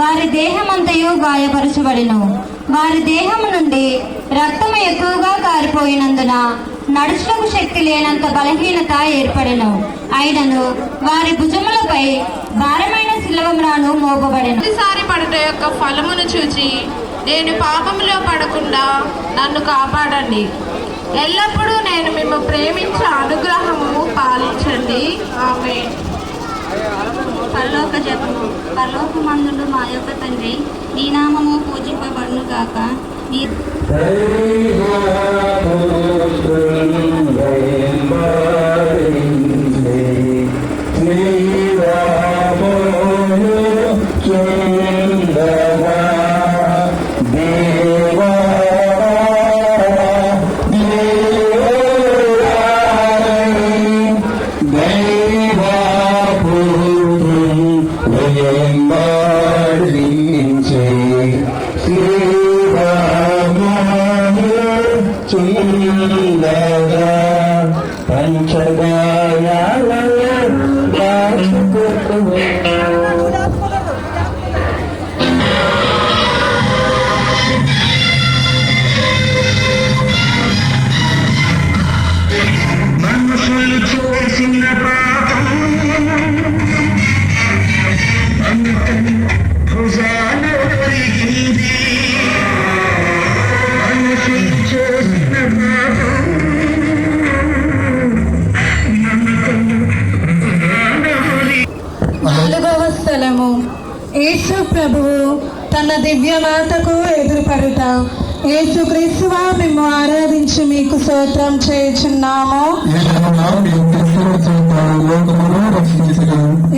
వారి దేహమంతయు గాయపరచబడిను. వారి దేహము నుండి రక్తము ఎక్కువగా కారిపోయినందున నడుచుటకు శక్తి లేనంత బలహీనత ఏర్పడెను. అయినను వారి భుజములపై భారమైన శిలవమ్రాను మోపబడెను. ప్రతిసారి పడుట యొక్క ఫలమును చూచి నేను పాపములో పడకుండా నన్ను కాపాడండి. ఎల్లప్పుడూ నేను మిమ్ము ప్రేమించే అనుగ్రహము పాలించండి. ఆమేన్. పరలోక జపము. పరలోకమందుండు మా యొక్క తండ్రి, నీ నామము పూజింపబడును గాక. నీ యేసు ప్రభువు తన దివ్యమాతకు ఎదురుపడుట. యేసు క్రీస్తువా మేము ఆరాధించి మీకు స్తోత్రం చేయుచున్నాము.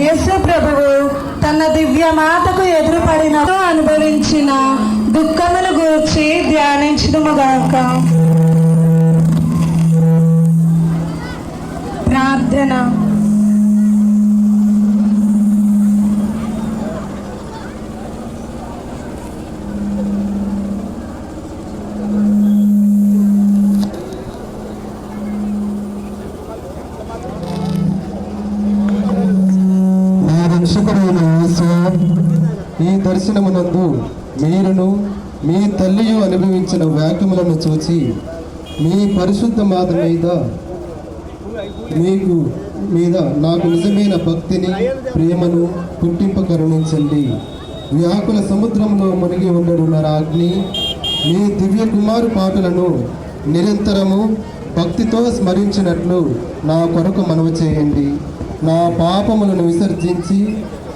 యేసు ప్రభువు తన దివ్యమాతకు ఎదురుపడిన అనుభవించిన దుఃఖమును గూర్చి ధ్యానించుదుముగాక. ప్రార్థన. ఈ దర్శనమునందు మీరును మీ తల్లియు అనుభవించిన వ్యాఖ్యములను చూచి మీ పరిశుద్ధ మాత మీద నాకు నిజమైన భక్తిని ప్రేమను పుట్టింప కరుణించండి. వ్యాకుల సముద్రంలో మునిగి ఉండడున్న రాజ్ఞి మీ దివ్య కుమారు పాటలను నిరంతరము భక్తితో స్మరించినట్లు నా కొరకు మనవి చేయండి. నా పాపములను విసర్జించి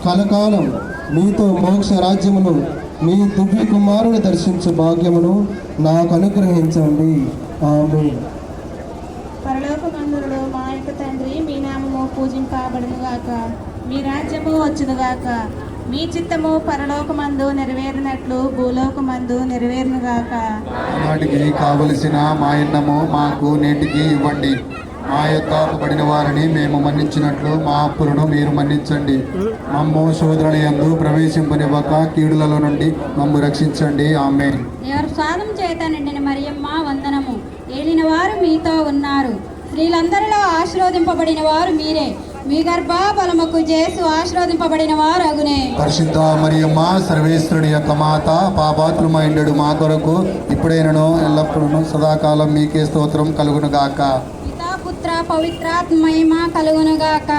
కలకాలం మీతో మోక్ష రాజ్యమును మీ దివ్య కుమారుని దర్శించు భాగ్యమును నాకు అనుగ్రహించండి. ఆమేన్. పరలోకమందులో మా యొక్క తండ్రి, మీ నామము పూజింపబడునుగాక. మీ రాజ్యము వచ్చునుగాక. మీ చిత్తము పరలోకమందు నెరవేరినట్లు భూలోకమందు నెరవేరునుగాక. నాటికి కావలసిన మా అన్నము మాకు నేటికి ఇవ్వండి. మా యొక్క అప్పుబడిన వారిని మేము మన్నించినట్లు మా అప్పులను మీరు మన్నించండి. మమ్ము శోధన యందు ప్రవేశింపనివ్వక కీడులలో నుండి మమ్ము రక్షించండి. ఆమేన్. ఎవరు స్వాదం చేత నిండిన మరియమ్మ వందనము. ఏలిన వారు మీతో ఉన్నారు. స్త్రీలందరిలో ఆశీర్వదింపబడిన వారు మీరే. మీ గర్భ ఫలముకు యేసు ఆశీర్వదింపబడిన వారు అగునే. పరిశుద్ధ మరియమ్మ సర్వేశ్వరుని యొక్క మాత, పాపాత్ములమైండు మా కొరకు ఇప్పుడైనను ఎల్లప్పుడూ సదాకాలం మీకే స్తోత్రం కలుగునుగాక. పుత్ర పవిత్రాత్మ మహిమ కలుగునుగాక.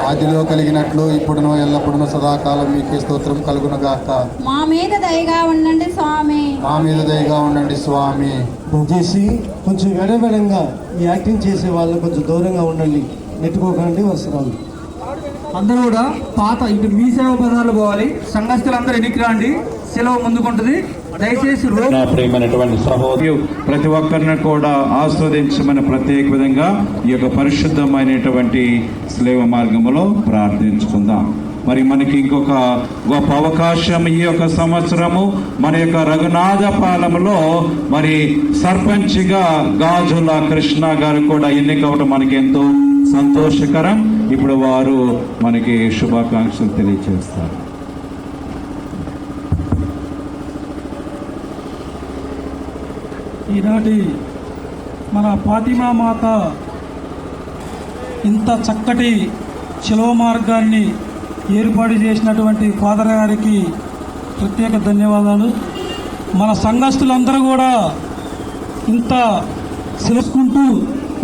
ఆదిలో కలిగినట్లు ఇప్పుడును ఎల్లప్పుడూ సదాకాలం మీకే స్తోత్రం కలుగునుగాక. మా మీద దయగా ఉండండి స్వామి. మా మీద దయగా ఉండండి స్వామి. దయచేసి కొంచెం వెడవెడంగా ఈ యాక్టింగ్ చేసే వాళ్ళు కొంచెం దూరంగా ఉండండి. నెట్టుకోకండి వస్త్రాలు. అందరూ కూడా పాత ఇటు మీ సేవ పదాలు పోవాలి. సంఘస్థులందరూ ఎన్నికి రండి. సెలవు ముందుకుంటుంది. దయచేసి ప్రియమైనటువంటి సహోదరు ప్రతి ఒక్కరిని కూడా ఆస్వాదించమని ప్రత్యేక విధంగా ఈ యొక్క పరిశుద్ధమైనటువంటి స్లేవ మార్గంలో ప్రార్థించుకుందాం. మరి మనకి ఇంకొక గొప్ప అవకాశం ఈ యొక్క సంవత్సరము మన యొక్క రఘునాథపాలెంలో మరి సర్పంచ్గా గాజుల కృష్ణ గారు కూడా ఎన్నికవడం మనకి ఎంతో సంతోషకరం. ఇప్పుడు వారు మనకి శుభాకాంక్షలు తెలియజేస్తారు. ఈనాటి మన ఫాతిమా మాత ఇంత చక్కటి శిలువ మార్గాన్ని ఏర్పాటు చేసినటువంటి ఫాదర్ గారికి ప్రత్యేక ధన్యవాదాలు. మన సంఘస్థులందరూ కూడా ఇంత తెలుసుకుంటూ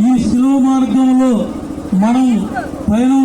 ఈ శిలువ మార్గంలో మనం ప్రయాణం